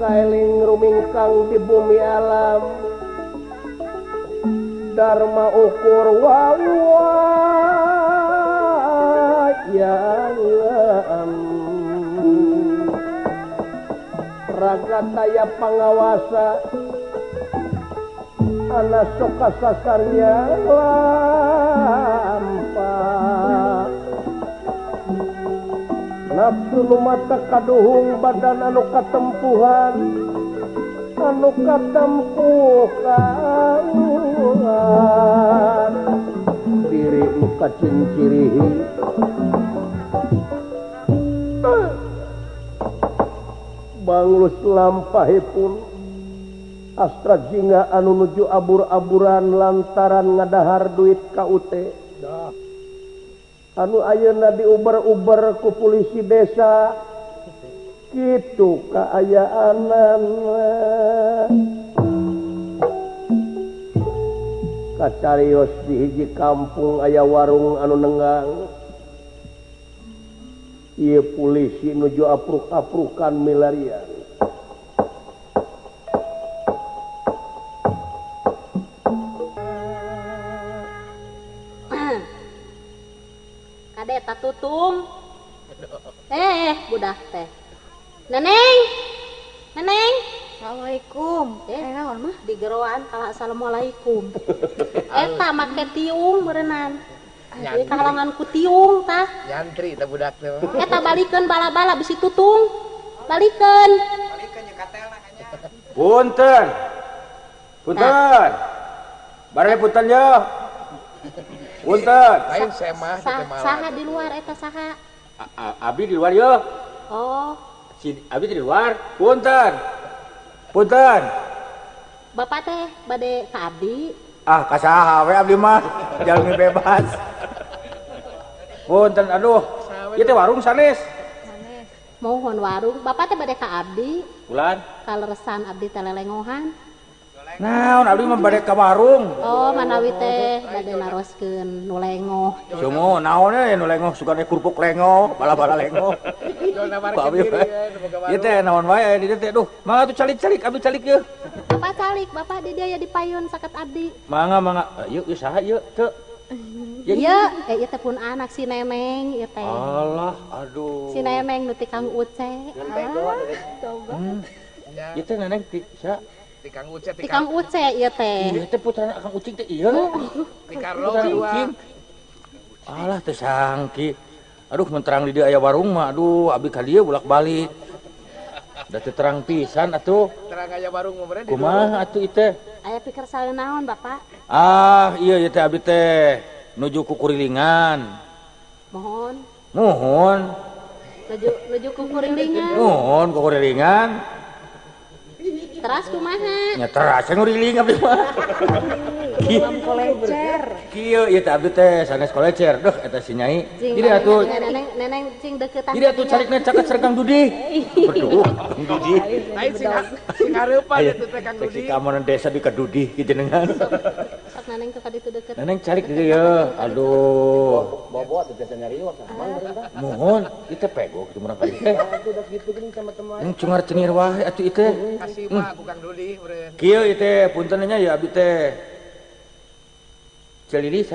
Eling rumingkang di bumi alam Dharma ukur wawayang raga daya pangawasa anak soka sasarnya lampa nafsu mata kaduhung badan anu katempuhan anu katempuhan diri nu kacincirihi banglus lampahipun astra jingga anu nuju abur-aburan lantaran ngadahar duit KUT anu ayeuna diuber-uber ku polisi desa kitu kaayaanana kacarios di hiji kampung aya warung anu nenggang ieu polisi nuju apruk-aprukan milarian Eta tutung budak teh neneng assalamualaikum naon mah di geroan kala assalamualaikum eta make tiung berenang di kalangan ku tiung tah nyantri teh budak teh eta balikeun bala-bala bisi tutung balikeun nya katelna nya punten bareng punten yo punten lain semah teh malah saha di luar eta saha abi di luar yo oh si abi di luar punten bapak teh bade ka abdi ka saha we abdi mah jalmi bebas punten aduh ieu teh warung sanes mohon warung bapak teh bade ka abdi bulan kaleresan abdi teh lelengohan naon abdi mah bade ka warung oh manawi teh bade naroskeun nu lengoh sumo naon we nu lengoh sugane kerupuk lengoh bala-bala lengoh ieu teh naon wae di teh duh mangga atuh calik-calik abdi calik yeuh bapak calik bapak di dia di payun saket abdi mangga ieu saha ieu teu ieu teh pun anak si Nemeng ieu teh alah aduh si Nemeng nu ti Kang Uce coba ieu teh neneng ti sa ti Kang Uce ieu teh ieu teh putrana Kang Ucing teh ieu ti Karlo dua alah teh sangki aduh menterang di dieu aya warung mah aduh abdi ka dieu bolak-balik da teu terang pisan atuh terang aya warung mah bener kumaha atuh ieu teh aya pikir saleuh naon bapak ieu teh abdi teh nuju ku kurilingan mohon nuju ku kurilingan nuhun ku kurilingan teras kumaha nya teras nguriling abdi mah Imam kolecer kieu ieu teh abdi teh sanes kolecer duh eta si nyai jadi atuh neneng cing deuketan jadi atuh carikna caket sergang Dudi berduh Kang Dudi lain sing hareupan itu teh Kang Dudi si kamonan desa di Kadudi kijenengan sok neneng teh ka ditu deukeut neneng carik di dieu aduh bawa tuh biasa nyari waktu mohon ieu teh pego kitu murang kali teh udah gitu gini sama teman cungar cenir wae atuh ieu teh kasih mah ku Kang Dudi meureun kieu ieu teh punten nya ya abdi teh celilis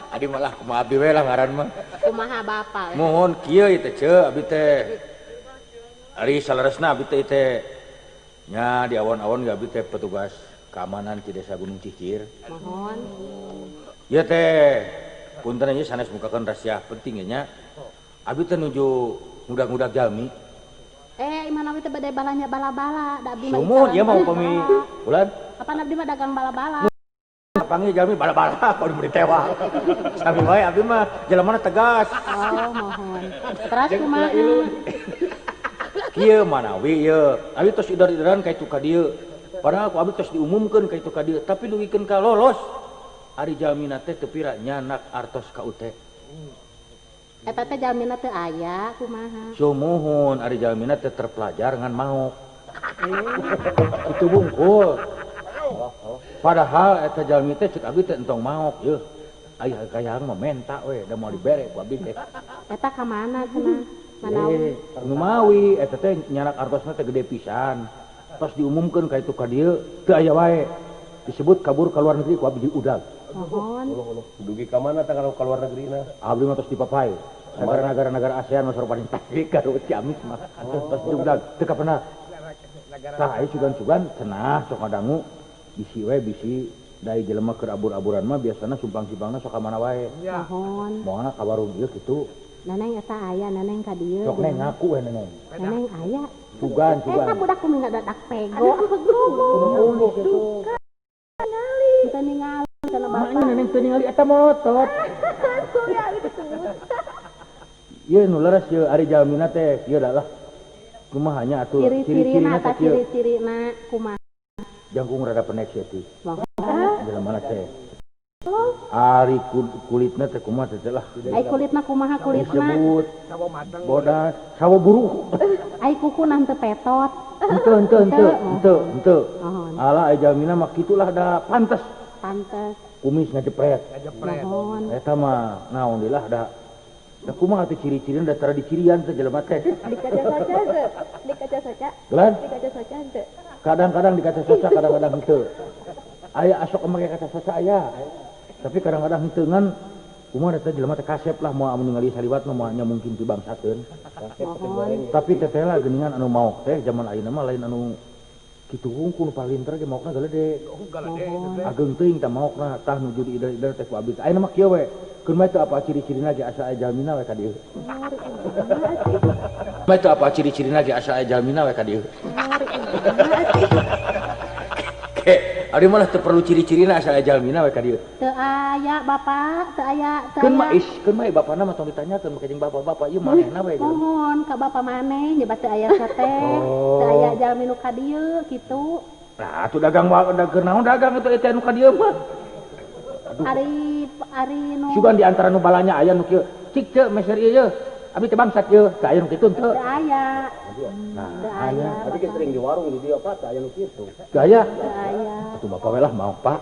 adi malah kumaha abdi we lah ngaran mah kumaha bapak mohon kieu ieu teh ceu abdi teh ari saleresna abdi teh nya di awon-awon ge abdi teh petugas keamanan di Desa Gunung Cicir mohon ieu teh punten ieu sanes mukakeun rahasia penting nya abdi teh nuju ngudag-ngudag jalmi imana we teh bade balanya bala-bala da abdi mah sumur ieu mah upami bulan apa abdi mah dagang bala-bala panggil jalmi bala-bala kalau diberi tewa sami wae abdi mah jelemana tegas oh mohon teras kumaha kieu manawi ieu abdi tos idar-idaran ka itu ka dieu Padahal ku abdi tos diumumkeun ka itu ka dieu, tapi dugikeun ka lolos. Ari jalmina teh teu pira nyanak artos ka UT. Eta teh jalmina teu aya kumaha. Sumuhun ari jalmina teh terpelajar ngan maok. Itu bungkul. Padahal eta jalmi teh ceuk abdi teh entong maok yeuh. Aya gayang mah menta we, da moal dibere ku abdi teh. Eta ka mana cenah? Manawi. Nu mawi eta teh nyanak artosna teh gede pisan. Tos diumumkeun ka itu ka dieu teu aya wae. Disebut kabur ka luar negeri ku abdi udag. Mohon. Dugi ka mana teh kalau ka luar negrina? Abdi mah tos dipapai. Negara-negara ASEAN mah sarupa ditagih ka Ciamis mah. Tos diudag teu kapena. Tah aya sugan-sugan cenah sok ngadangu bisi we bisi dai jelema keur abur-aburan mah biasana sumpang-simpangna sok ka mana wae. Mohon. Moalna ka warung ieu kitu. Neneng eta aya, neneng ka dieu. Sok neng ngaku we neneng. Neneng aya. Sugan. Eta budak kumaha dadak pego. Kita ningali kana bapak. Maknya neneng teu ningali eta motot. Ieu nu leres ieu ari jalmina teh ieu da lah. Kumaha nya atuh Ciri-cirina teh ciri-cirina kumaha? Jangkung rada pendek sih teh. Moho. Jelema teh. Ari kulitna teh kumaha teh lah. Ai kulitna kumaha kulitna? Disebut Sawo mateng. bodas, sawo buru. Ai kukunan teu petot. Henteu. Mohon. Ala jalmina mah kitulah da pantes. Pantes. Kumis ngajepret. Ngajepret. Mohon. Eta mah naon deui lah da. Da kumaha teh ciri-cirina da tara dicirian teh jelema teh. Dikaca saja teu? Dikaca saja? Gelan Dikaca saja teu? kadang-kadang dikaca soca kadang-kadang henteu. Aya asok make kaca soca aya. Tapi kadang-kadang henteu ngan kumaha teh jelema teh kasep lah moal ningali saliwat mah moalnya mungkin ti bangsakeun. Mohon. Tapi teteh lah geuningan anu maok teh zaman ayeuna mah lain anu kitu hungkul nu palinter ge maokna galede. Ageung teuing tah maokna tah nuju di ida-ida teh ku abdi. Ayeuna mah kieu we. Keun mah teu apa ciri-cirina ge asa aya jalmina we ka dieu. Mah teu apa ciri-cirina ge asa aya jalmina we ka dieu. Ke, ari mah teu perlu ciri-cirina asa aya jalmina we ka dieu. Teu aya bapak, teu aya. Keun mah bapana mah tong ditanyakeun make jeung bapak-bapak ieu manehna we. Mohon ka bapak maneh nyebat teu aya sateh. Teu aya jalmi nu ka dieu kitu. Nah, atuh dagang naon dagang atuh eta anu ka dieu mah. Ari nu Sugan di antara nu balanya aya nu kieu. Cik teu meser ieu yeuh. Abi teh bangsat yeuh. Teu aya nu kitu teu. teu aya. Nah, Teu aya. Tapi kita sering di warung di dia Pak, aya nu kitu. teu aya. Teu aya. Atuh bapak we lah mau Pak.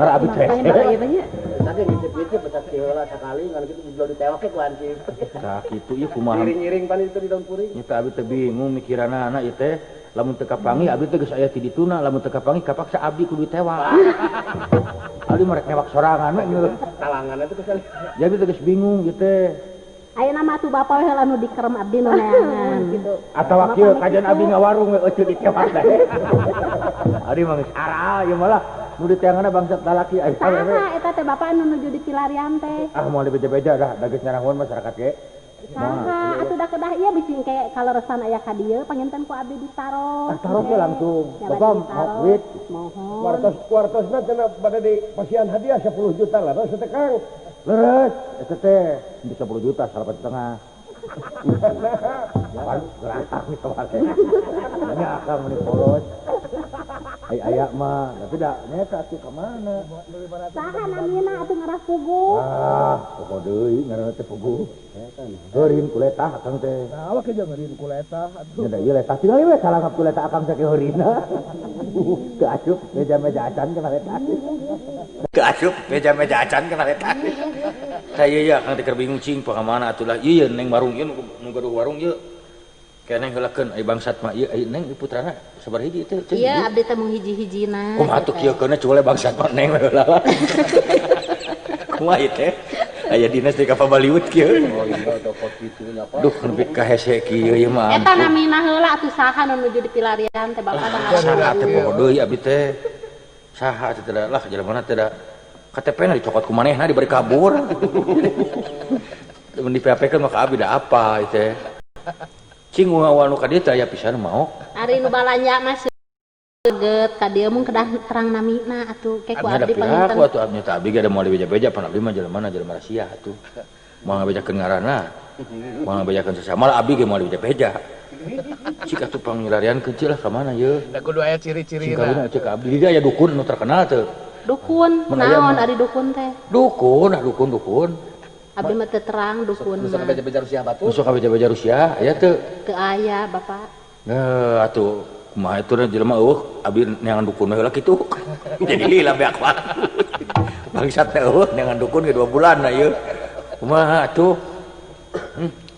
Ngara abi teh. Ieu banyak. Tadi ngicip-ngicip betas heula sakali ngan kitu dijlo ditewake ku hansip. Tah kitu ieu kumaha. Ngiring-ngiring pan itu di daun puring. Nya teh abi teh bingung mikiranna anak ieu teh. Lamun teu kapangi abdi teh geus aya ti dituna, lamun teu kapangi kapaksa abdi kudu ditewak. Abdi mah rek newak sorangan we ngeuh. Talangan itu kesal. Jadi teh geus bingung ieu teh. Ayeuna mah atuh bapak we heula nu dikerem abdi nu neangan gitu. Atawa kieu kajian abdi ngawarung we euceul ditewak teh. Abdi mah geus ara ieu mah lah. Nu diteanganna bangsat lalaki aya we. Saha eta teh bapak anu nuju di pilarian teh? Ah moal dibeja-beja dah, da geus nyarangon masyarakat ge. Saha atuh da kedah ieu bisi engke kaleresan aya ka dieu panginten ku abdi ditaros. Taruh ge langsung. Nyabat Bapak ditaros. mau duit. Mohon. Kuartosna cenah pada di pasian hadiah 10 juta lah, terus teh Kang. Leres, eta teh bisa 10 juta, 1,5 juta. Gelasah nih kemarin. Ini akang meni polos. Aya mah, tapi da nyata atuh ka mana? Saha namina atuh ngarah pugu? Ah, pokok deui ngaranna teh pugu. Heurin ku letah akang teh. Nah, awak aja ngeurin ku letah atuh. Nya da ieu letah tinggal we salangap ku letah akang sakeu heurina. Teu asup meja-meja acan kana letah. Teu asup meja-meja acan kana letah. Saya ya akang teh keur bingung cing pangamana atuh lah. Ieu neng warung ieu nu gaduh warung ieu. Keneh heulakeun ai bangsat mah ieu ai neng putrana sabar hiji teh. Iya abdi teh mung hiji-hijina. Kumaha atuh kieu keuna cule bangsat mah neng heula. Kumaha ieu teh? Aya dinas di ka Baliut kieu. Oh iya toko kitunya Pak. Duh nepi ka hese kieu ieu mah. Eta namina heula atuh saha nu nuju di pilarian teh bapak teh ngarah Saha teh pugu. pokok deui abdi teh. Saha teh teh lah jelemana teh da KTP-na dicokot ku manehna diberi kabur. Mun di PHP-keun mah ka abdi da apa ieu teh. Cing awal nu ka dieu teh aya pisan mau. Ari nu balanja mah seugeut ka dieu mung kedah terang namina atuh ke ku Abdi abdi da panginten. piraku atuh abdi teh abdi ge da moal dibeja-beja pan abdi mah jelemana jelema rahasia atuh. Moal ngabejakeun ngaranna. Moal ngabejakeun sesama lah abdi ge moal dibeja-beja. Cik atuh pangilarian kecil lah ka mana ye? Da kudu aya ciri-ciri Cik kawin cek abdi dia aya dukun nu terkenal teu. Dukun, naon ari dukun teh? Dukun. Abdi mah teu terang dukun. Nusa beja-beja Rusia batu. Musuh ka beja-beja Rusia aya teu? Teu aya, Bapak. Nah, atuh kumaha itu jelema eueuh abdi neangan dukun heula kitu. Jadi lila beak wae. Bangsat teh eueuh neangan dukun ge 2 bulan na ieu. Kumaha atuh?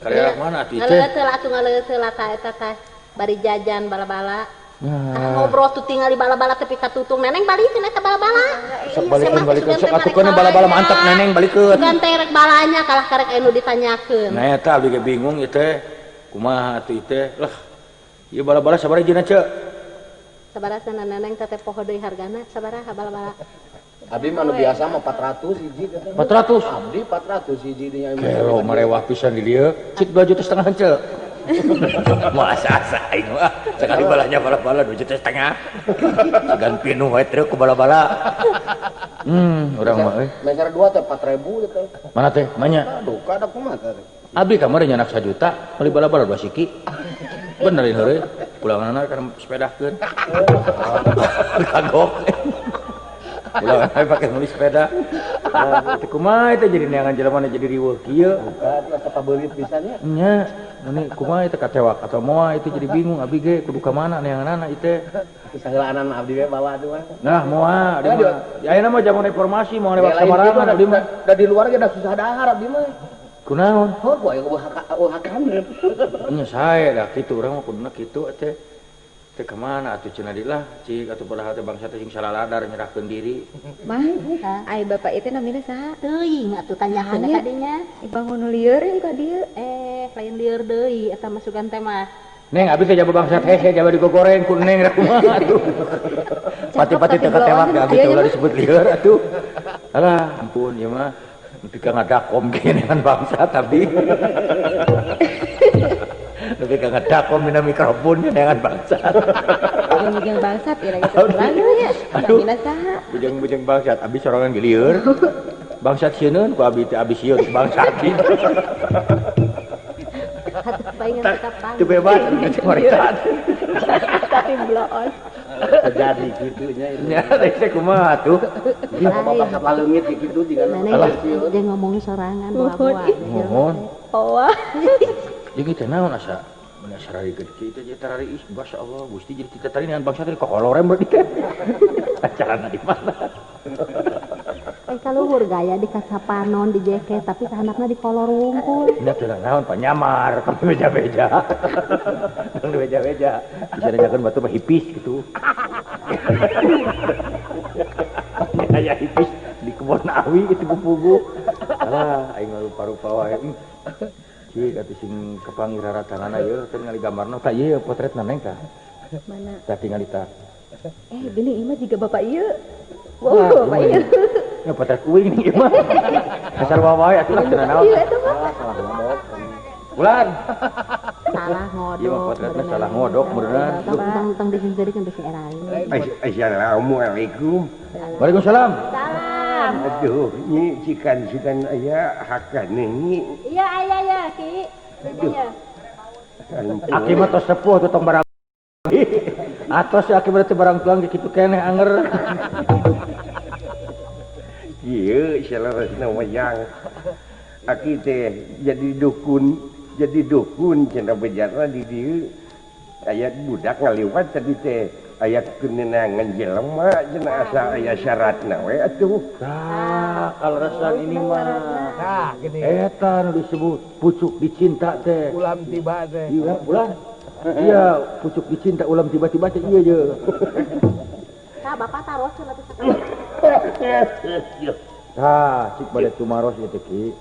Karya mana atuh teh? Ngaleuteul atuh eta teh. Bari jajan bala-bala. Ngobrol tuh tinggal di bala-bala tapi katutung neneng balikeun eta bala-bala. Sok balikeun sok atukeun bala-bala mantap neneng balikeun. Bukan terek balanya kalah karek anu ditanyakeun. Nah eta abdi ge bingung ieu teh. Kumaha atuh teh? Lah ieu bala-bala sabaraha hijina ceuk? Sabaraha cenah neneng teh poho deui hargana sabaraha bala-bala? Abdi mah biasa mah 400 hiji. 400. Abdi 400 hiji dinya. Kelo marewah pisan di dieu. Cik 2,5 juta ceuk. Masa aing mah sekali balanya bala-bala 2,5 juta. Segan pinuh wae truk ku bala-bala. Urang mah euy. Meser 2 teh 4.000 teh. Mana teh? Manya. Aduh, kada kumaha teh. Abdi kamar nyanak 1 juta, beli bala-bala 2 siki. Benerin heureuy. Pulanganna kana sepedahkeun. Kagok. Pulangan ae pake nulis sepeda. Teu kumaha teh jadi neangan jelema jadi riweuh kieu. Kada kapabeulit pisannya. Nya, meni kumaha teh katewak atau moal itu jadi bingung abdi ge kudu ka mana neanganana ieu teh. Saheulaanan abdi we bawa atuh mah. Nah, moal di mah. Ayeuna mah zaman informasi mau lewat samarangan abdi mah. Da di luar ge da susah dahar abdi mah. Kunaon? Heuh ku aya hakan. Nya sae dah kitu urang mah kuduna kitu teh. Teh ka mana atuh cenah dilah cik atuh padahal teh bangsa teh sing salaladar nyerahkeun diri. Mah, ai bapak itu namina saha? Teuing atuh tanyakeun ka dinya. Bangun lieur ka dieu. Lain lieur deui eta masukan teh mah. Neng abdi teh jaba bangsa hehe jaba digogoreng ku neng rek kumaha atuh. Pati-pati teh katewak ge abdi teh ulah disebut lieur atuh. Alah ampun ieu mah nepi ka ngadakom ge dengan bangsa tapi. Tapi ka ngadakom dina mikrofon dengan bangsa. Bujang bangsat ya lagi terang ya. Namina saha? Bujang bangsat abdi sorangan ge lieur. Bangsat sieun ku abdi teh abdi sieun bangsat. Atuh paingan kapan. Teu bebas ngecek mereka. Tapi bloon. Terjadi gitunya itu. Nya teh kumaha tuh? Bapak leungit kitu tinggal. Neneng dia ngomong sorangan buah-buah. Mohon. Oh. Jeung teh naon asa? Mun sarari gede kitu teh tarari ih masyaallah Gusti jadi kita tadi dengan bangsa teh kokolorem berarti kan. Acarana di mana? Kaluhur gaya di kacapanon di jeket tapi kahandapna di kolor wungkul. Nya teh naon panyamar ka beja-beja. Nang beja-beja. Bisa nyakeun batu mah hipis gitu. Aya hipis di kebon awi itu pupugu. Alah aing rupa-rupa wae. Cik atuh sing kepangiraratanana ieu teh ningali gambarna tah ieu potretna neng tah. Mana? Tah tingali tah. Gini imah juga bapak ieu. Wow, bapak ieu. Ya potret uing ieu mah. Asal wae atuh cenah naon. Ieu eta mah. Salah ngomong. Bulan. Salah ngodok. Ieu mah potretna salah ngodok beneran. Tentang disingkirikeun bisi erain. Assalamualaikum. Waalaikumsalam. Aduh, ini cikan aya hakan ini. Iya ya Ki. Iya. Aki mah tos sepuh tuh tong barang. Atos aki berarti barang tuang kitu keneh anger. Iya, salarasna wayang. Aki teh jadi dukun cenah bejarna di dieu. Aya budak ngaliwat tadi teh aya keunenangan jelema cenah asa aya syaratna we atuh. Tah, kalresan ini mah. Nah, gini. Eta nu disebut pucuk dicinta teh. Ulam tiba teh. Iya, bulan. Iya, pucuk dicinta ulam tiba-tiba teh iya je. Nah, Bapak taruh cenah teh sakali. Tah, cik bade tumaros ieu teh Ki.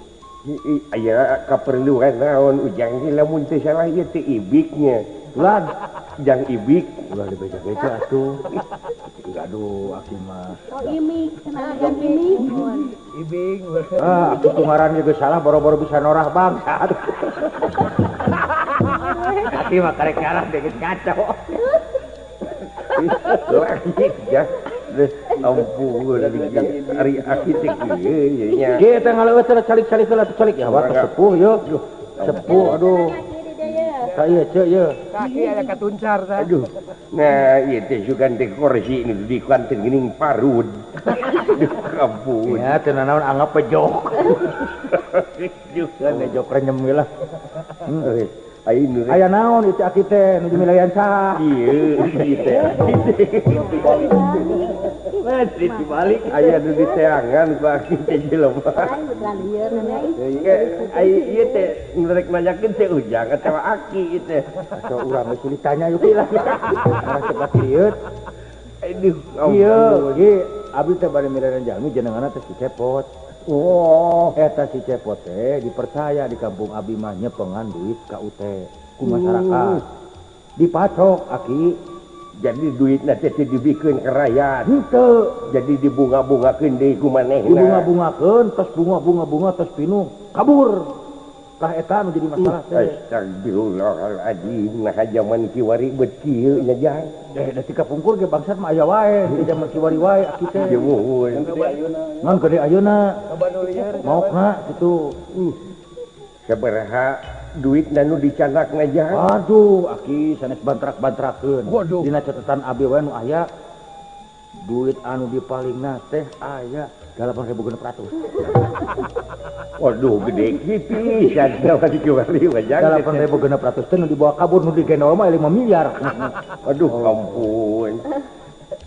Aya kaperluan naon ujang lamun teh salah ieu teh ibiknya. Bulan, Jang ibik ulah dibeja-beja atuh. Aduh, aki mah. Oh imik, cenah yang imik. ibing. Ah, aku tungaran juga salah boro-boro bisa norah bangsat. Aki mah karek ngarah deket ngaco. Langit ya. Ampun, hari akitek ieu nya. Kita ngaleuweut calik-calik heula teh calik ya, wae sepuh yo. Sepuh aduh. Ka ieu ceu ieu. Kaki ada katuncar tah. Aduh. Nah, ieu teh sugan teh kursi nu di kantin geuning parud. Ampun. Ya, teu naon anggap pejok. Kan jok renyem ge lah. Aya naon itu aki teh nuju milayan saha? Ieu teh. Masih dibalik aya nu diteangan ku aki teh jelema. Ieu teh nurek nanyakeun teh Ujang atawa aki teh. Atuh urang geus ditanya yuk lah. Arang cepat lieur. Aduh, Ieu, abdi teh bade milayan jalmi jenenganna teh si Cepot. Oh, Eta si Cepot teh dipercaya di kampung abdi mah nyepengan duit ka UT ku masyarakat. Dipacok aki. jadi duitna teh dibikeun ke rakyat. Henteu. Jadi dibunga-bungakeun deui ku manehna. Dibunga-bungakeun tos bunga tos pinu kabur. Tah eta nu jadi masalah teh. Astagfirullahaladzim, nah zaman kiwari bet kieu nya jang. Da tika pungkur ge bangsat mah aya wae, di zaman kiwari wae aki teh. Jeuh. Ngan gede ayeuna. Maokna kitu. Sabaraha duitna nu dicanakna jang? Aduh, aki sanes bantrak-bantrakeun. Dina catatan abdi wae nu aya duit anu dipalingna teh aya 8.600. Waduh, gede pisan da di kiwari mah jang. 8.600 teh nu dibawa kabur nu digendol mah 5 miliar. Aduh, ampun.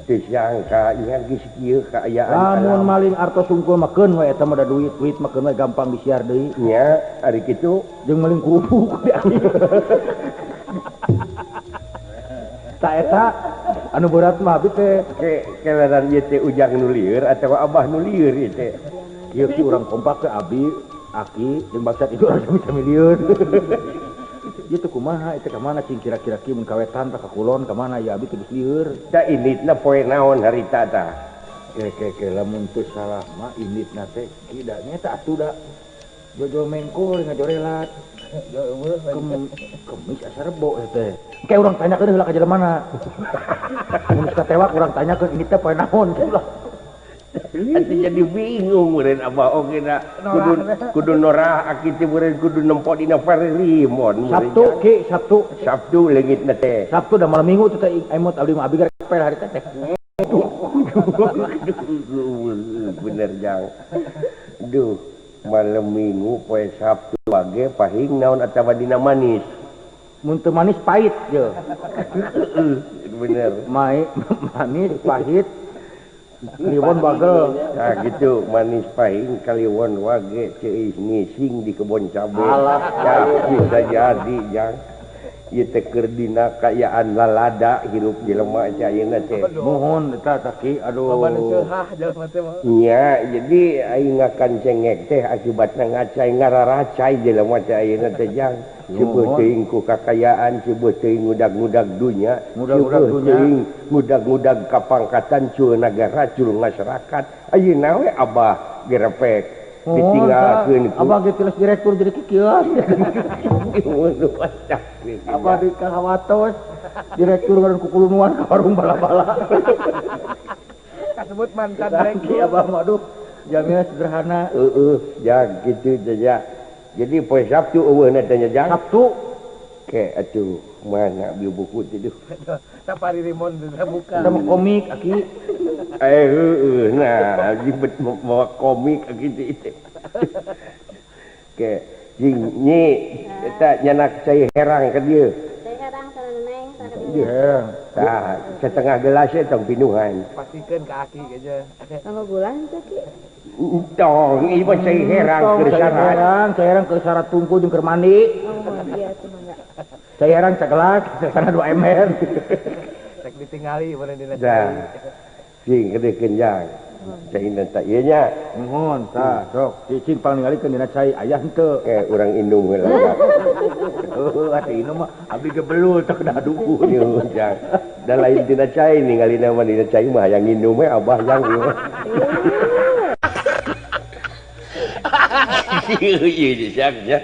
Teu sangka nya geus kieu kaayaan. Lamun maling artos sungkul mah keun we eta mah da duit mah keun we gampang disiar deui. Nya, ari kitu Jeung maling kerupuk. Ta eta anu berat mah abdi teh keleran ieu teh Ujang nu lieur atawa Abah nu lieur ieu teh. kieu ki urang kompak ke abdi, aki jeung bangsat itu urang sami-sami lieur. Ieu teh kumaha eta ka mana cing kira-kira kieu mun kawetan ka kulon ka mana ya abdi teh geus lieur. Da inditna poe naon harita tah? Ke lamun teu salah mah inditna teh kida nyata atuh da jojo mengkol ngajorelat. Kemis asa rebo teh. Kayak urang tanyakeun heula ka jelemana. Mun katewak urang tanyakeun ini teh poe naon lah. Ati jadi bingung meureun Abah oge na kudu norah aki teh meureun kudu nempo dina Rimon. Sabtu ki Sabtu leungitna teh. Sabtu da malam Minggu teh emot abdi mah abdi gara pel hari teh. Bener jang. Duh, malam Minggu poe Sabtu wage pahing naon atawa dina manis. Mun teu manis pahit je. Bener. Manis pahit. Kliwon bagel. Nah gitu, manis pahing kaliwon wage ceuih ngising di kebon cabe. Ya bisa jadi jang. Ieu teh keur dina kaayaan lalada hirup jelema teh ayeuna teh. Nuhun eta taki aduh. Babana ceulhah jelema teh mah. Nya, jadi aing ngakan cengek teh akibatna ngacai ngararacai jelema teh ayeuna teh jang. Seueuh teuing ku kakayaan, seueuh teuing ngudag-ngudag dunya, ngudag-ngudag kapangkatan cul nagara, cul masyarakat. Ayeuna we Abah gerepek ditinggalkeun ku Abah ge tilas direktur jadi kikieuan. Abah di Kahawatos direktur ngaran kukulunuan ka warung bala-bala. Kasebut mantan Ki Abah mah aduh jamnya sederhana. Jang kitu teh ya. Jadi poe Sabtu eueuhna teh nya jang. Sabtu Ke atuh mana bieu buku teh duh. Sapari Rimon teh buka. ada komik aki. Nah jibet bawa komik gitu itu. Ke jing nyi eta nyanak cai herang ka dieu. Saya herang sana neng, sana Iya. Tah setengah gelas tong pinuhan. Pasikeun ka aki aja. Sama gula teh ki. Tong ieu mah cai herang keur syarat. Cai herang keur syarat tungku jeung keur mandi. Oh iya cuma enggak. Cai herang cagelas sana 2 ember. Rek ditingali bener dina. Dah. Jing gede kenjang. Cai nanti ieu nya. Nuhun tah sok cicing paninggalikeun dina cai aya henteu. Urang indung heula. Atuh ieu mah abdi ge belul teh kena dukun. Yo jang. Da lain dina cai ningalina mah dina cai mah hayang indung we Abah jang ieu mah. Ieu siapnya.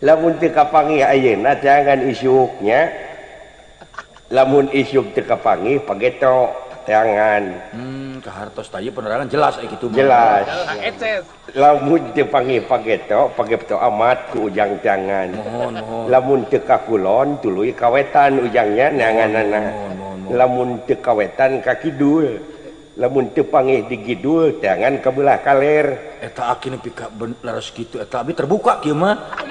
Lamun teu kapangih ayeuna jangan isuknya. Lamun isuk teu kapangih pagetro. teangan. Kahartos tadi penerangan jelas gitu. Jelas. Eces. Lamun teu panggih pageto amat ku ujang teangan. Mohon. Lamun teu kakulon tuluy kawetan ujangnya neanganana. Lamun teu kawetan ka kidul. Lamun teu panggih di kidul teangan ka belah kaler. Eta aki nepi ka laras kitu eta abi terbuka kieu mah.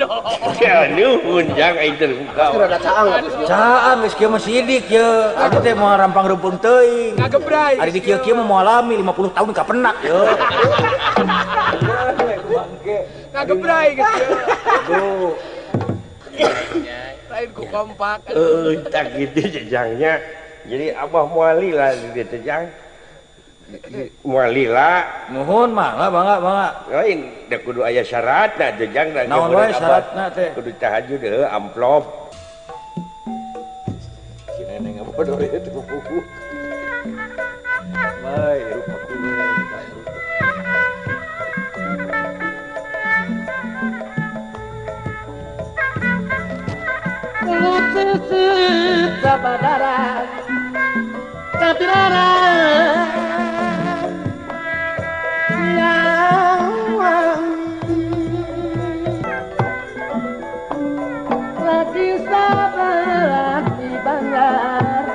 Ya nuhun jang ai terbuka. Rada caang. Caang geus kieu mah sidik ye. Aku teh mau rampang reupeung teuing. Ngagebray. Ari di kieu mah mau alami 50 tahun ka penak ye. Ngagebray gitu. Tuh. Lain ku kompak. Tak gitu jejangnya. Jadi abah muali lah di tejang. Muali lah. Nuhun bangga. Lain da kudu aya syaratna jejang da Naon wae syaratna teh? kudu tahajud deuh amplop. Si neneng bodoh itu. Mai rupa kudu. Sabadara. Kapirara. Lagi sabar di bangar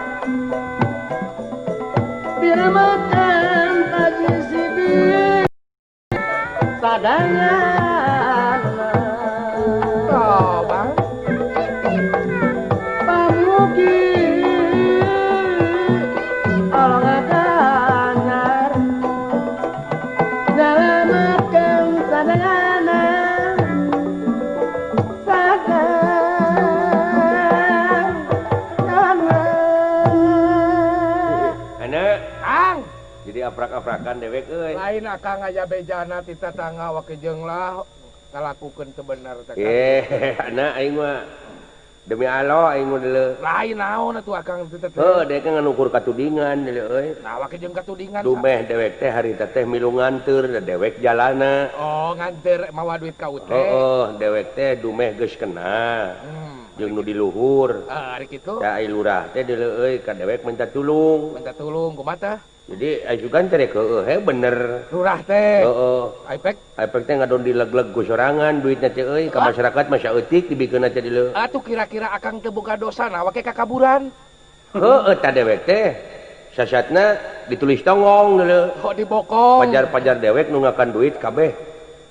biar makan pagi sidik sadangan bang pamugi orang adanyar nyalamatkan sadangan Jadi aprak-aprakan dewek euy. lain akang aya bejana ti tatangga wakejeung lah ngalakukeun teu bener teh. Anak aing mah demi Allah aing mah deuleu. Lain naon atuh akang teh teh. Dek ngukur katudingan deuleu euy. Nah wakejeung katudingan. Dumeh dewek teh harita teh milu nganteur da dewek jalana. Oh nganter mawa duit ka teh. Dewek teh dumeh geus kena. Jeung nu di luhur. Ari kitu. Da ai lurah teh deuleu euy ka dewek minta tulung. Minta tulung kumaha teh? Jadi ajukan teh bener. Lurah teh. Aipek teh ngadon dileg-leg ku sorangan duitna teh euy ka masyarakat mah saeutik dibikeunna teh dieu. Atuh kira-kira akang teu boga dosa na wake kakaburan. Tah dewek teh sasatna ditulis tongong deuleu. Dibokong. Pajar-pajar dewek nu ngakan duit kabeh.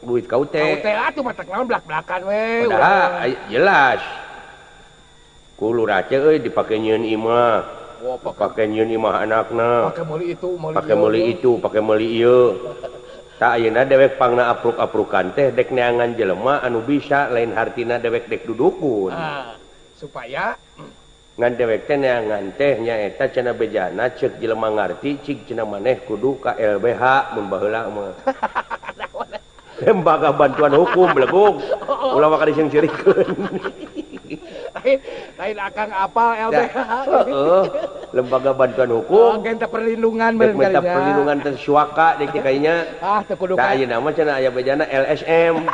Duit kau teh. Kau teh atuh matak naon blak-blakan we. Padahal jelas. Ku lurah teh euy dipake nyieun imah. Pakai nyieun imah anakna. Pakai meuli itu, pakai meuli ieu. Tak ayeuna dewek pangna apruk-aprukan teh dek neangan jelema anu bisa lain hartina dewek dek dudukun. Supaya ngan dewek teh neangan teh nyaeta cenah bejana ceuk jelema ngarti cik cenah maneh kudu ka LBH mun baheula mah. Lembaga Bantuan Hukum belegug. Ulah maka disieung-sieurikeun. Lain akang apal LBH. Lembaga Bantuan Hukum. Agenda perlindungan bener kalinya. Perlindungan teh suaka dek kayaknya. Teu kudu ka. Ayeuna mah cenah aya bejana LSM.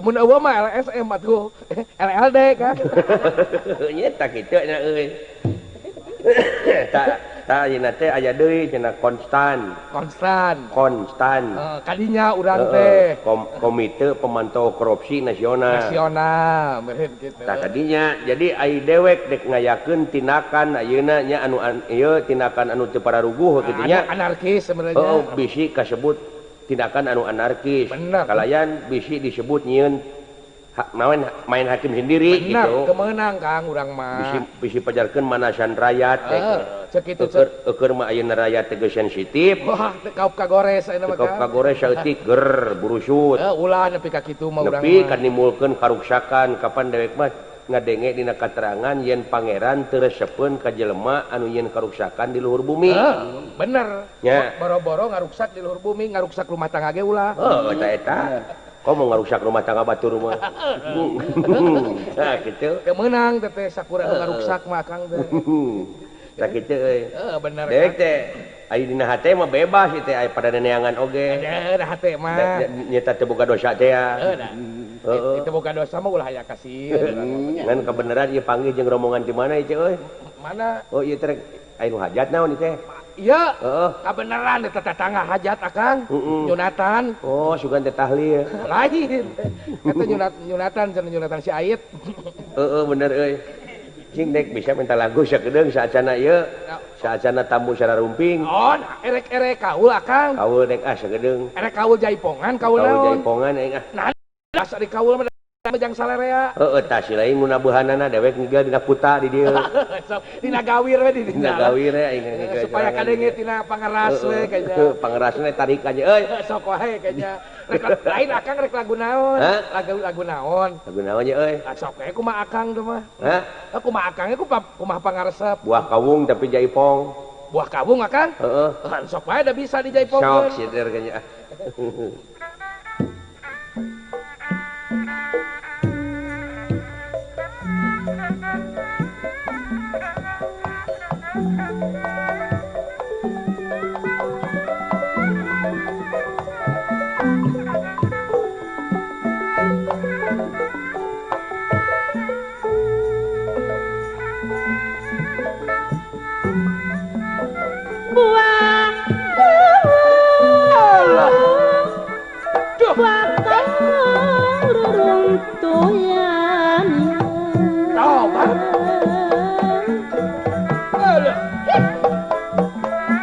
Mun eueuh mah LSM atuh. LLD kan. Nya tak kitu nya euy. Tak ayeuna teh aya deui cenah konstan. Kadinya urang teh Komite Pemantau Korupsi Nasional meureun kitu. Tah kadinya jadi ai dewek dek ngayakeun tindakan ayeuna nya anu ieu tindakan anu teu pararuguh kitu nya. Anarkis sebenarnya. Bisi kasebut tindakan anu anarkis. Kalayan bisi disebut nyieun main hakim sendiri gitu. Kemenang Kang urang mah. Bisi pajarkeun manasan rakyat teh. Cek kitu eukeur mah ayeuna rakyat teh geus sensitif. Wah, teu kaup kagores ayeuna mah. Kaup kagores saeutik ger burusut. Ulah nepi ka kitu mah urang mah. Nepi kan nimulkeun karuksakan kapan dewek mah ngadenge dina katerangan yen pangeran teu resepeun ka jelema anu yen karuksakan di luhur bumi. Bener. Nya. Boro-boro ngaruksak di luhur bumi, ngaruksak rumah tangga ge ulah. Eta. Kok mau ngaruksak rumah tangga batur mah. Nah, kitu. Kemenang teh sakura ngaruksak mah Kang teh. Tah kitu euy. Bener. Dek teh aya dina hate mah bebas teh aya pada neangan oge. Ada hate mah. Nyata teu boga dosa teh ya. Itu boga dosa mah ulah aya kasih. Ngan kebenaran ieu panggih jeung rombongan di mana ieu euy? Mana? Oh ieu teh Aya nu hajat naon ieu teh? Iya, Heeh. kebenaran eta tetangga hajat akang. Nyunatan. Oh, sugan teh tahlil. Lain. Eta nyunatan cenah nyunatan si Ait. Heeh, bener euy. Cing dek bisa minta lagu sakedeung saacana ieu. Saacana tamu sararumping. Oh, erek-erek kaul akang. Kaul dek sakedeung. Erek kaul jaipongan kaul Kaul naon? jaipongan aing Nah, asa di kaul mah bejang salarea. Heeh, tah si lain mun nabuhanana dewek ninggal dina kuta di dieu. Sok dina gawir we di Dina gawir we aing supaya kadenge tina pangeras we kayaknya. Pangerasna tarik aja euy. Sok wae kayaknya. Lain akang rek lagu naon? Hah? Lagu naon? Lagu naon nya euy? Sok we kumaha akang tuh mah. Hah? Kumaha akangnya kumaha pangaresep. Buah kawung tapi jaipong. Buah kawung akang? Heeh. Sok wae da bisa dijaipongkeun. Sok sider kayaknya.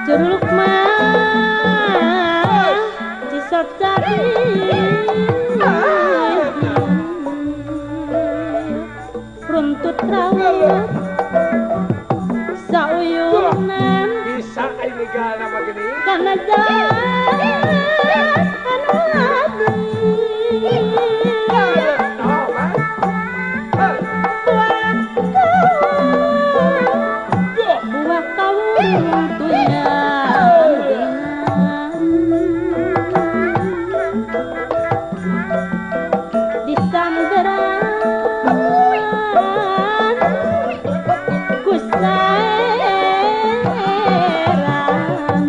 Jeruk mah cisot cari runtut rawat sauyunan Bisa ini gana begini. karena jalan anu adi buah kawung tuyan disamberan kusaeran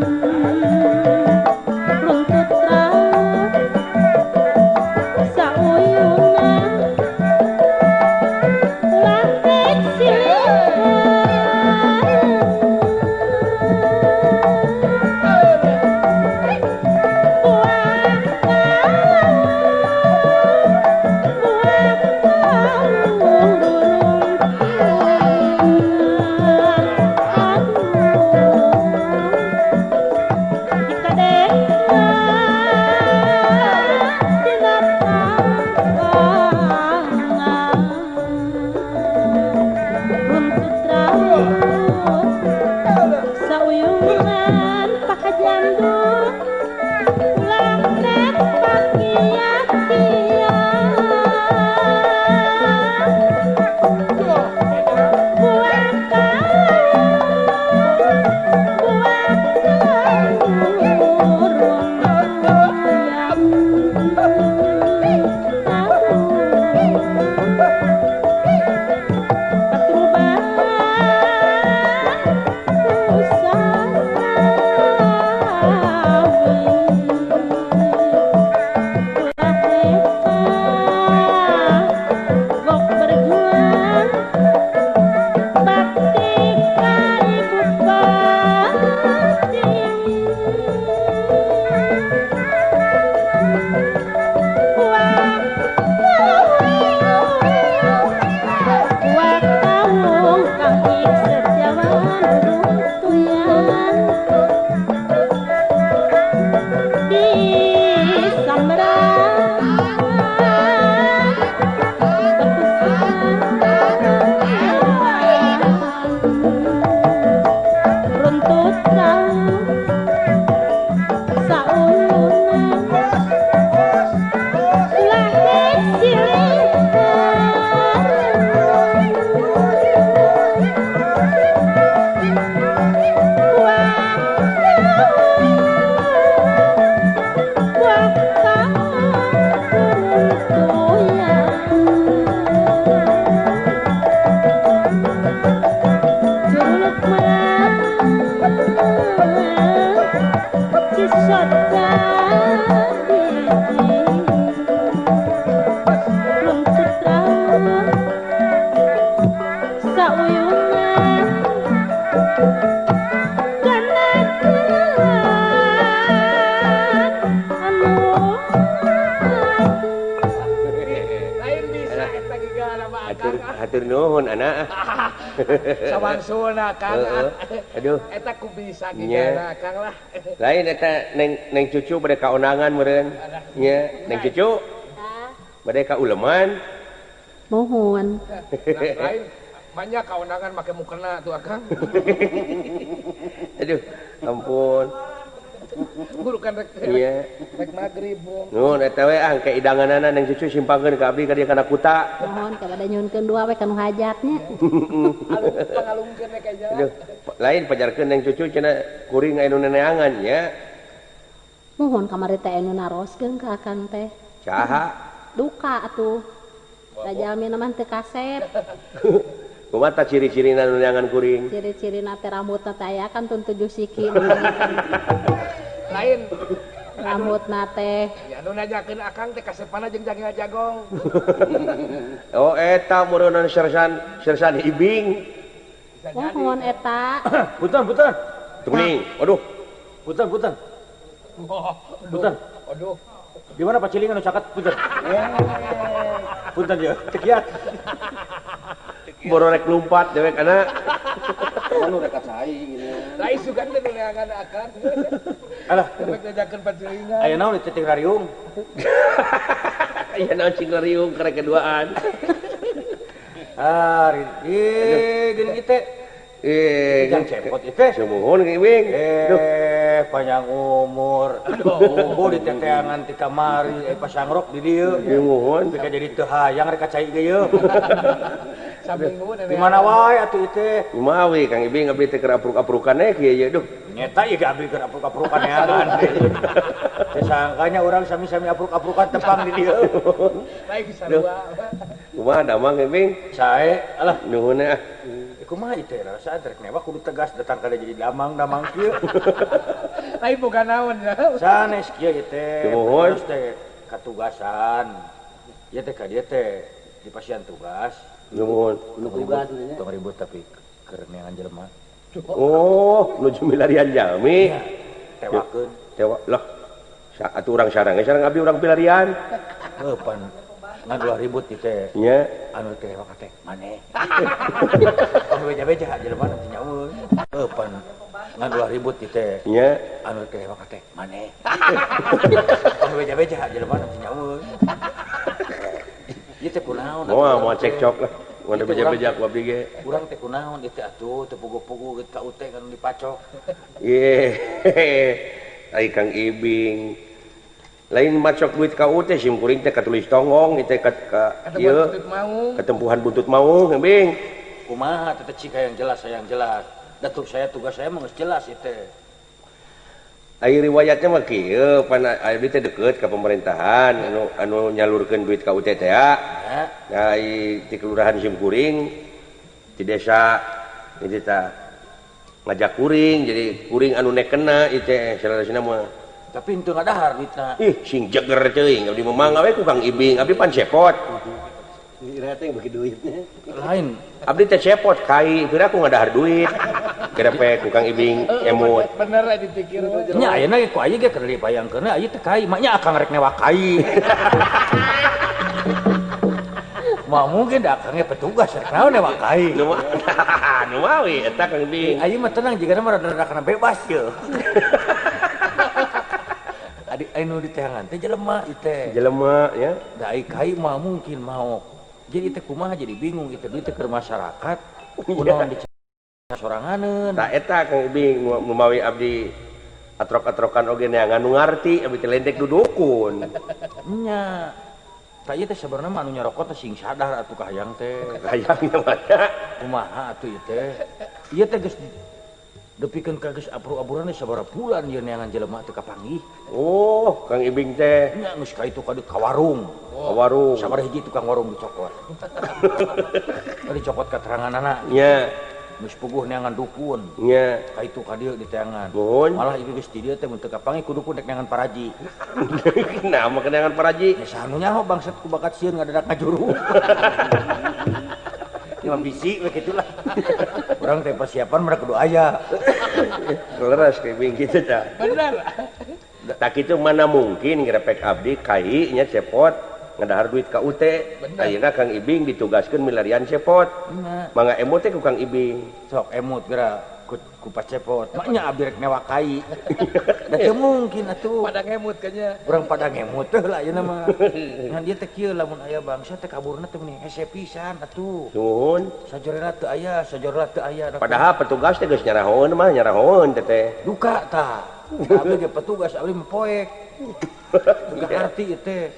hatur nuhun anak. Sawangsuna Kang. Aduh. Eta ku bisa gigana Kang lah. Lain eta neng cucu bade kaunangan meureun. Nya, neng cucu. Bade ka uleman. Mohon. Lain banyak kaunangan make mukena tuh Kang. Aduh, ampun. Guru kan rek. Iya. Rek magrib. Nuhun eta we angke idanganana neng cucu simpangkeun ka abdi ka dieu kana kuta. Mohon kepada nyunkeun dua we kanu hajatnya. Pangalungkeun we kaja. Aduh, lain pajarkeun neng cucu cenah kuring anu neneangan nya. Mohon kamari teh anu naroskeun ka Akang teh. Saha? Duka atuh. Dajalmi mah teu kasep. Kumaha ta ciri-cirina nu neangan kuring? Ciri-cirina teh rambutna teh aya kan tun 7 siki. Lain Rambutna teh ya nu najakeun Akang teh kasepana jeung jagong. Oh eta meureunna sersan ibing. mohon eta. Punten. Tuning. Waduh. Punten. Aduh. Di mana Pak Ciling anu caket punten? Punten ya. Cekiat. Boro rek lumpat dewek anak. Anu dekat saing gitu. Lain sugan teh nu neangan Akang. Alah, Dewek najakeun paculingan. aya naon di Titingrariung? Aya naon cingleriung karek keduaan. Gini kita. Jangan cepot itu. Sumuhun ibing. Panjang umur. Umur di teteangan di kamari, pasangrok di dieu. Sumuhun. Bika jadi teu hayang rek cai ge yeuh. Saminggu Di mana wae atuh itu? Kumaha we Kang Ibing abdi teh keur apruk-aprukan kieu ye duh. Nyeta ieu abdi keur apruk-aprukan neangan. Sangkanya urang sami-sami apruk-aprukan tepang di dieu. Lain sarua. Kumaha damang Ibing? Sae, alah. Nuhun ah. Kumaha ieu teh rasa rek mewah kudu tegas datang kada jadi damang kieu. Lain boga naon ya. Sanes kieu teh. Nuhun. Terus teh katugasan. Ieu teh ka dieu teh di pasien tugas. Nuhun. Tugas nya. Tong ribut tapi keur neangan jelema. Oh, nuju milarian jalmi. Tewakeun. Tewa lah. Atuh urang sarang abdi urang pilarian. Pan ngadulah ribut ieu teh. Nya. Anu teh waka teh maneh. Anu beja-beja jelema nanti nyamun. Pan ngadulah ribut ieu teh. Nya. Anu teh waka teh maneh. Anu beja-beja jelema nanti nyamun. Ieu teh kunaon? Moal cekcok lah. Mun beja-beja ku abdi ge. Urang teh kunaon ieu teh atuh teu pugu-pugu geus ka uteh kan dipacok. Ye. Ai Kang Ibing. Lain macok duit ka teh sim kuring teh katulis tongong teh ka ieu ketempuhan buntut maung Ibing. Kumaha teh cika yang jelas saya yang jelas. Datuk saya tugas saya mah geus jelas ieu teh. Ai riwayatnya mah kieu pan abdi teh deukeut ka pemerintahan anu nyalurkeun duit ka teh ya. Ai di kelurahan sim kuring di desa ieu teh ngajak kuring jadi kuring anu nekena ieu teh salasina mah. Tapi henteu ngadahar duitna. Ih sing jeger teuing abdi memang we ku Kang Ibing abdi pan cepot. Kira teh bagi duitnya. Lain. Abdi teh cepot kai kira aku ngadahar duit. Kira pe ku Kang Ibing emut. Bener dipikir. Nya ayeuna ku aya ge keur dipayangkeun aya teh kai, maknya akang rek newak kai. Mah mungkin da akang petugas rek naon newak kai. Nu mawi eta Kang Ibing. Ayeuna mah tenang jigana mah rada-rada kana bebas yeuh. Adik anu di teangan teh jelema ieu teh. Jelema ya. Da ai kai mah mungkin mau. Jadi teh kumaha jadi bingung itu duit teh keur masyarakat. Kunaon di soranganeun. Tah eta Kang Ibing nu mawi abdi atrok-atrokan oge neangan nu ngarti abdi teh lendek dudukun. Nya. Tah ieu teh sabarna mah anu nyarokot teh sing sadar atuh kahayang teh. Hayangnya mah. Kumaha atuh ieu teh? Ieu teh geus depikeun ka geus apru-apruan sabaraha bulan ieu neangan jelema teh kapanggih. Oh, Kang Ibing teh Nya geus ka itu ka warung. ka warung. Sabaraha hiji tukang warung dicokot. Dicokot keteranganana. Nya, Geus puguh neangan dukun. nya. Ka itu ka dieu di teangan. Nuhun. Malah ieu geus di dieu teh mun teu kapanggih ku dukun dek neangan paraji. Nama kenangan paraji. Nya sanu nyaho bangsat ku bakat sieun ngadadak ngajuru. Cuma bisi we kitu lah. Urang teh persiapan mereka kudu aya. Leres Kang Ibing kitu tah. Bener. Tak kitu mana mungkin ngrepek abdi kai nya cepot. ngadahar duit ka UT. Ayeuna Kang Ibing ditugaskeun milarian cepot. Mangga emot teh ku Kang Ibing. Sok emut geura ku pacepot. Maknya abdi rek newakai. Da teu mungkin atuh. Pada ngemut kayaknya. Urang pada ngemut teh lah ayeuna mah. Ngan dieu teh kieu lamun aya bangsa teh kaburna teh mending hese pisan atuh. Nuhun. Sajorena teu aya, sajorena teu aya. Padahal petugas teh geus nyarahoeun mah nyarahoeun teh. Duka tah. Abdi ge petugas abdi mah poek. Duka arti ieu teh.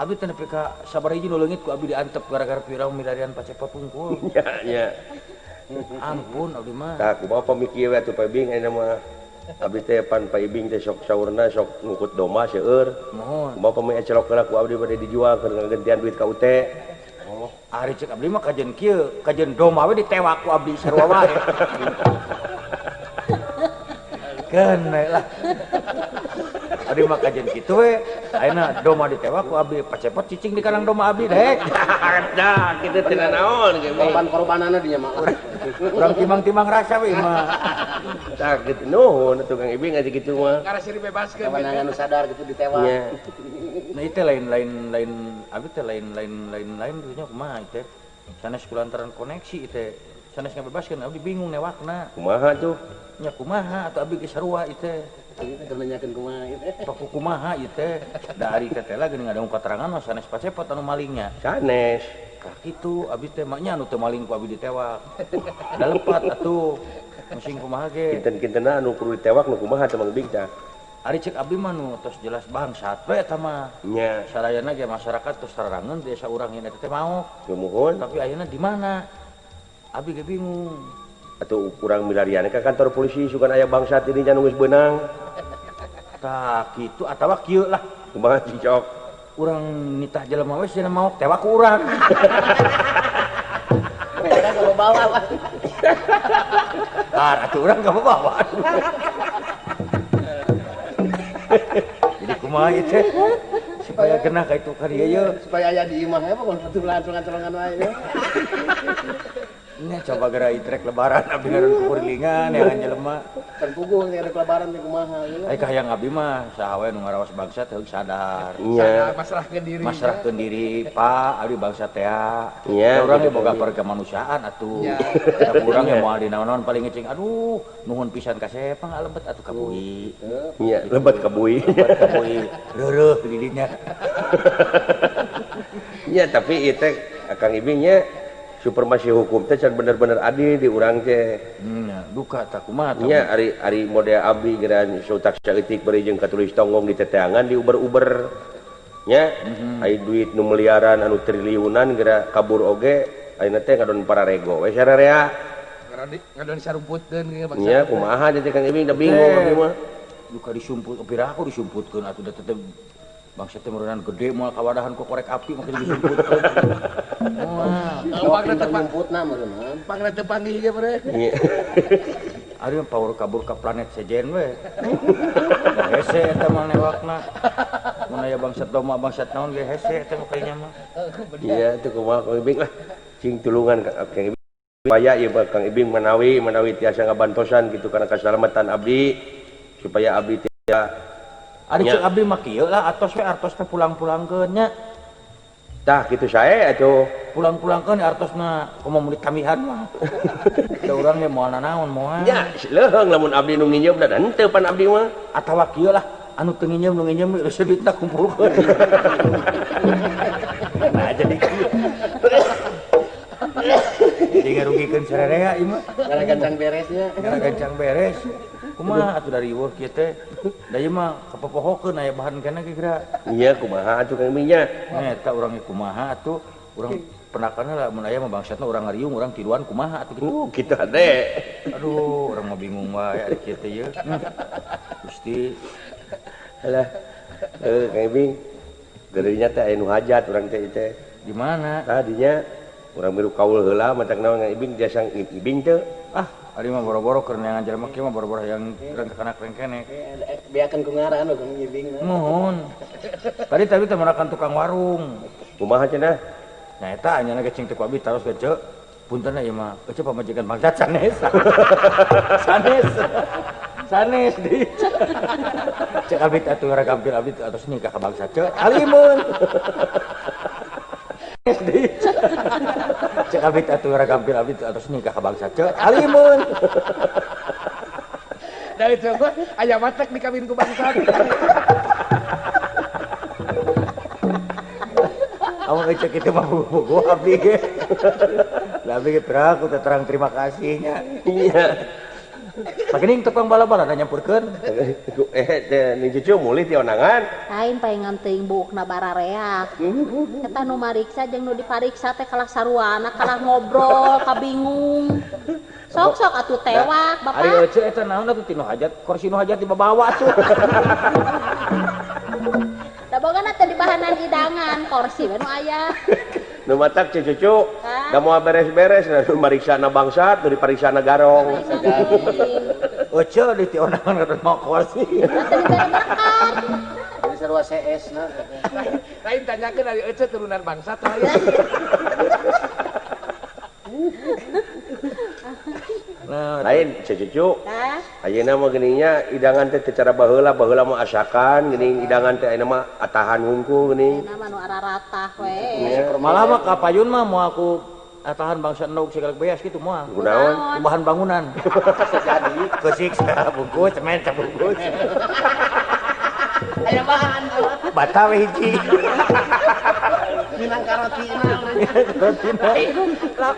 Abdi teh nepi ka sabar hiji nu leungit ku abdi diantep gara-gara pirang milarian pacepot pungkul. Ya. Ampun abdi mah. Tah kumaha pamikir we atuh Pak Ibing ayeuna mah. Abdi teh pan Pak Ibing teh sok saurna sok ngukut doma seueur. Mohon. Kumaha pamih acelok heula ku abdi bade dijual keur ngagentian duit ka UT. Oh, ari cek abdi mah kajen kieu, kajen doma we ditewak ku abdi sarua wae. Kene lah. Abdi mah kajen kitu we, ayeuna doma ditewak ku abdi, pacepot cicing di kanang doma abdi dek. Dah, kitu teh naon ge. Korban-korbanana dinya mah. Urang timang-timang rasa we mah. Tah kitu nuhun atuh Kang Ibing aya kitu mah. Karena sih dibebaskeun. Kawanana nu sadar gitu ditewak. Nya. Nah itu lain abdi teh lain dunya kumaha ieu teh. Sanes kulantaran koneksi ieu teh. Sanes ngabebaskeun abdi bingung newakna. Kumaha tuh? Nya kumaha atuh abdi ge sarua ieu teh. Kita keur nanyakeun kumaha ieu. Paku kumaha ieu teh. Da ari teh teh geuning ngadong keterangan mah sanes pacepot anu malingnya. Sanes. Kah kitu abdi teh maknya anu teu maling ku abdi ditewak. Da lepat atuh. Musing kumaha ge. Kinten-kintena anu kudu ditewak nu kumaha teh Mang Ibing tah. Ari cek abdi mah nu tos jelas bangsat we eta mah. Nya. Sarayana ge masyarakat tos tararangeun desa urang ieu teh mau. Nuhun. Tapi ayeuna di mana? Abi ge bingung. Atuh urang milarian ka kantor polisi sugan aya bangsat ini nya nu geus beunang. Tah kitu atawa kieu lah. Kumaha cicok? Urang nitah jelema we cenah mau tewak ku urang. Mereka kalau bawa. Atuh urang gak bawa. Jadi kumaha ieu teh? Supaya genah ka itu ka dieu yeuh. Supaya aya di imah apa mun ketulan colongan wae. Nya coba geura itrek lebaran abdi ngaran kupurilingan yang jelema. Kan puguh nih ada kelebaran teh kumaha gitu. Ai kahayang abdi mah saha we nu ngaraos bangsa teh sadar. Iya. Masrahkeun diri. Masrahkeun diri, Pak, abdi bangsa teh. Iya, Urang ge gitu, boga gitu. kemanusiaan atuh. Ya. Tapi urang ge moal dinaon-naon paling ngecing. Aduh, nuhun pisan ka sepang lebet atuh ka bui. Iya, lebat ka bui. Lebet ka bui. Reureuh di didinya. Iya, tapi ieu teh Kang Ibing nya supermasi hukum teh can bener-bener adil di urang teh. Duka tak kumaha tah. Nya ari model abdi geran sutak saeutik bari jeung katulis tonggong di teteangan di uber-uber. Nya ai duit nu miliaran anu triliunan geura kabur oge ayeuna teh ngadon pararego we sararea. Ngadon sarumputkeun ge bangsa. Nya kumaha jadi Kang Ibing da bingung abdi mah. Duka disumput, piraku disumputkeun atuh da teh bangsa teh meureunana gede moal kawadahan ku korek api makin disumputkeun. Awak teh ngumputna meureun. Pangna teu panggih ge bre. Iya. Ari mah power kabur ka planet sejen we. Da hese eta mah newakna. Mun aya bangsat doma bangsat naon ge hese eta mah kayaknya mah. Iya teh kumaha Kang Ibing lah. Cing tulungan Kang Ibing. Supaya ieu Kang Ibing manawi tiasa ngabantosan gitu karena keselamatan abdi supaya abdi tidak Ari cek abdi mah kieu lah atos we artos teh pulang-pulangkeun nya. tah kitu sae atuh. Pulang-pulangkeun artosna kumaha mun ditamihan mah. Da urang ge moal nanaon moal. Ya, leuheung lamun abdi nu nginjem da henteu pan abdi mah. Atawa kieu lah anu teu nginjem nu nginjem geus duitna kumpulkeun. Nah jadi kieu. Jadi ngarugikeun sararea ieu mah. Gara gancang beresnya. Gara gancang beres. Kumaha atuh dari work kieu teh. Da ieu mah kapopohokeun aya bahan kana ge geura. Iya kumaha atuh Kang Ibing nya. Eta urang ge kumaha atuh urang penakana lah mun aya mah bangsatna urang ngariung urang tiluan kumaha atuh gitu. Kitu ade. Aduh urang mah bingung wae ari kieu teh yeuh. Gusti Alah. Kang Ibing. Geureunnya teh aya nu hajat urang teh teh. di mana? Tadinya urang miru kaul heula matak naon Kang Ibing jasa Ibing teh. Ah, ari mah boro-boro keur neangan jelema kieu mah boro-boro yang rengkana rengkene. Biakeun ku ngaran Kang Ibing. Mohon. Tadi teh marakan tukang warung. Kumaha cenah? Nah eta anyana gecing teu ku abdi taros ge ceuk. Puntenna ieu mah, ece pamajikan bangsat sanes. Sanes. Sanes di. Cek abdi atuh ngaragamkeun abdi atos nikah ka bangsa cek alimun. Cek abdi atuh ngaragamkeun abdi atos nikah ka bangsa cek alimun. Da itu gua aya matek dikawin ku bangsa. Amun cek itu mah buku abdi ge. Lah abdi ge terang terima kasihnya. Iya. Pagening tepang bala-bala da nyampurkeun. Ning cucu mulih ti onangan. Lain paengan teuing buukna barareak. Eta nu mariksa jeung nu dipariksa teh kalah saruana, kalah ngobrol, kabingung. Sok-sok atuh tewak, Bapak. Ari ece eta naon atuh tinu hajat, kursi nu hajat dibawa atuh. Da bogana teh di bahanan hidangan, kursi we nu aya. Nu matak cucu da moal beres-beres nu mariksana bangsa teu dipariksana garong. Ece di ti onangan kada mau kursi. Jadi sarua CS na. Lain tanyakeun ari ece turunan bangsa teh aya. Nah, Lain cucu. Hah? Ayeuna mah geuninnya hidangan teh cara baheula mah asakan geuning hidangan teh ayeuna mah atahan hungkul geuning. Ayeuna mah nu araratah we. malah mah ka payun mah mau aku atahan bangsa endog segala beas gitu moal. Kunaon? Bahan bangunan. Jadi kesiksa bungkus cemen cabungkus. Aya bahan Bata we hiji. Minang karotina.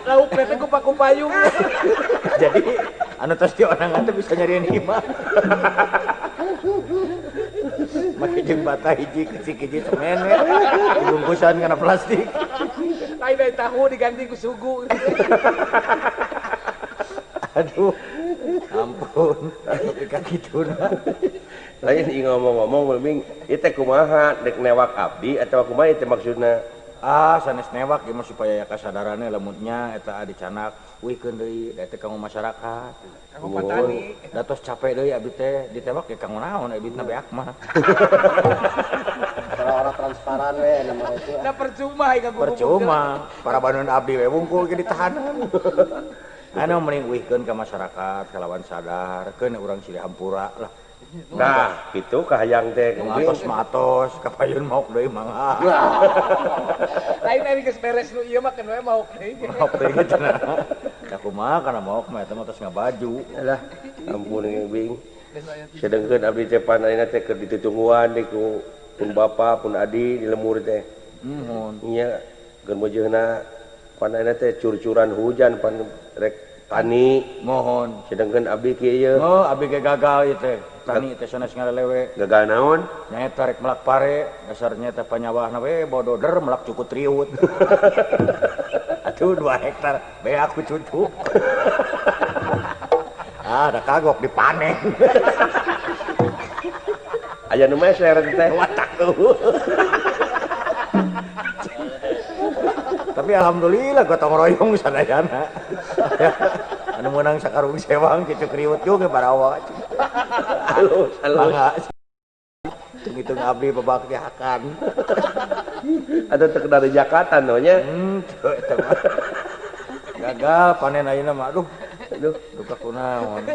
Lauk teh ku payung. Jadi anu tos ti onangan teh bisa nyarieun hima. Make jeung bata hiji kesik hiji cemen we. Dibungkusan kana plastik. Lain dari tahu diganti ku sugu. Aduh. Ampun. Tapi ka kituna. Lain ieu ngomong-ngomong mending ieu teh kumaha dek newak abdi atawa kumaha teh maksudna? Sanes newak ieu mah supaya kasadaranna lamun nya eta dicanak weukeun deui da teh kanggo masyarakat. Kanggo petani. Da tos capek deui abdi teh ditewak ge kanggo naon abdina beak mah. Orang transparan we nama itu. Da percuma ieu Percuma para bandun abdi we wungkul ge ditahanan. Anu mending weukeun ka masyarakat kalawan sadar keun urang silih hampura lah. Nah, gitu kahayang teh Matos kapayun mauk deui mangga. Lain dari geus beres nu ieu mah kan we mau deui. Mauk deui cenah. Da kumaha kana mauk mah eta mah tos ngabaju. Alah, ampun bing. Sedengkeun abdi teh pandaina teh keur ditutungguan deui ku pun bapa pun adi di lemur teh. Nuhun. Nya geun bejeuna pandaina teh curcuran hujan pan rek tani. Mohon. Sedengkeun abdi kieu ye. Oh, abdi ge gagal ieu teh. Tani teh sanes ngalelewe. Gagal naon? Nyaeta rek melak pare, dasarnya teh panyawahna we bododer melak cukut riut. Aduh 2 hektar, be aku cucu. Ada kagok dipanen. Aya nu meser teh. Watak Tapi alhamdulillah gotong royong sadayana. Anu meunang sakarung sewang kitu kriwut juga barawa. Halus. Hitung abdi babaktihakan. Ada teu dari Jakarta no nya. Eta mah. Gagal panen ayeuna mah aduh duka kunaon.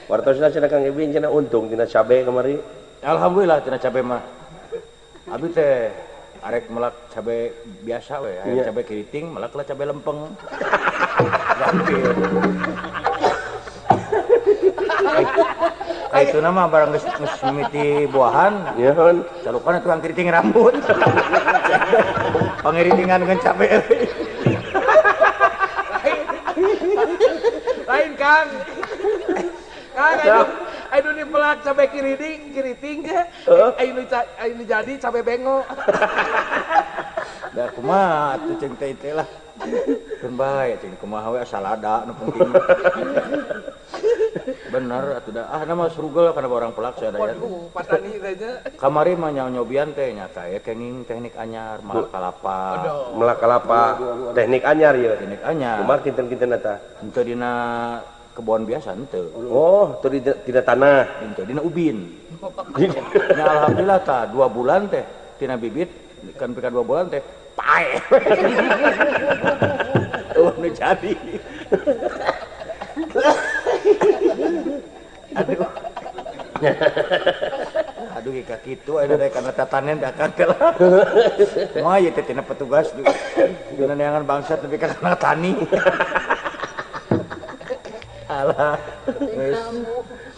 Wartosna cenah Kang Ibing cenah untung tina cabe kamari. Alhamdulillah tina cabe mah. Abi teh arek melak cabe biasa we, aya cabe keriting, melak lah cabe lempeng. Gampil. Itu nama barang geus mimiti buahan, Nya hon. calukan tukang keriting rambut. Pangeritingan dengan cabe. Lain Kang. Ayo nih pelak cabai keriting ayo jadi cabai bengo. Da kumaha atuh ceung teh lah. Keun bae ceung kumaha we asal ada nu penting. Bener atuh da nama surugel kana orang pelak sadaya. Waduh, patani saja. Kamari mah nyobian teh nyata ya kenging teknik anyar malak kalapa. Melak kalapa teknik anyar ya. Teknik anyar. Kumaha kinten-kinten eta? Henteu dina kebon biasa henteu. Oh, teu tidak tanah. Henteu dina ubin. Nya alhamdulillah tah 2 bulan teh tina bibit kan pika 2 bulan teh pae. Oh, nu jadi. Aduh. Aduh kayak gitu ada dari karena tatanen dah kagel. Mah ya tina petugas dina neangan bangsa tapi karena tani. Alah.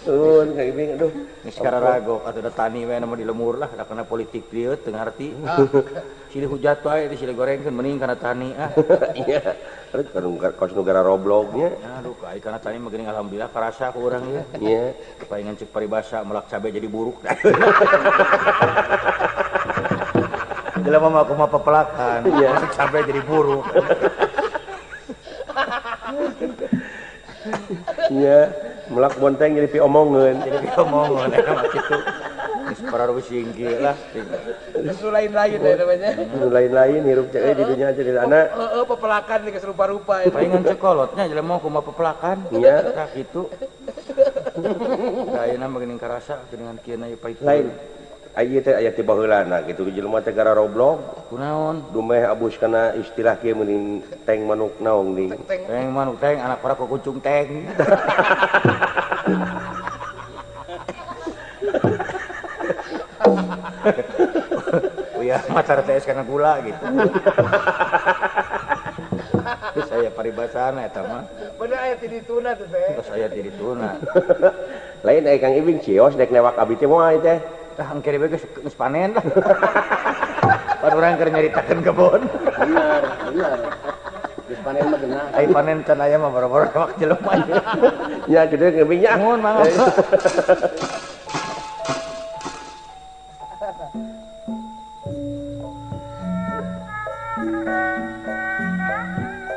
Sun kayak gini aduh. Geus kararagok atuh da tani we na di lemur lah da kana politik dieu teu ngarti. Silih hujat wae silih gorengkeun mending kana tani ah. Iya. Aduh kos negara roblognya. Aduh kai kana tani mah geuning alhamdulillah karasa ku urang ieu. Iya. Palingan cek paribasa melak cabe jadi buruk. Jelema mah kumaha pepelakan, melak cabe jadi buruk. Iya, melak bonteng jadi pi omongeun. Jadi pi omongeun eta mah kitu. Geus pararuh singki lah. Itu lain-lain deh namanya. Lain-lain hirup cek di dunia jadi anak. Pepelakan nih keserupa-rupa. Palingan cekolotnya jelema kumaha pepelakan. Iya. Tah kitu. Ayeuna mah geuning karasa dengan kieu na pait. Lain. Aya teh aya ti baheulana gitu jelema teh gara roblog. Kunaon? Dumeh abus kana istilah kieu meuning teng manuk naong ning. Teng manuk teng anak para kukuncung teng. Uya macar teh kana gula gitu. Saya paribasana eta mah. Bener aya ti dituna tuh teh. Terus aya di dituna. Lain aya Kang Ibing cios dek newak abi teh moal teh. Tah angkeri we geus panen lah. Pan urang keur nyaritakeun kebon. Bener. Geus panen mah geuna. Ai panen can aya mah boro-boro wak jelema. Nya gede Kang Ibing nya. Nuhun mangga.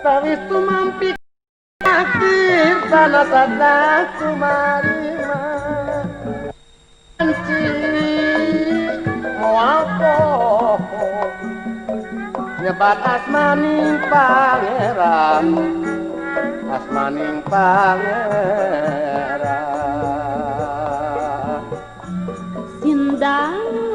Tawis tumampi akhir sana sada kumarima anci moapo nyebat asmaning pangeran Sindang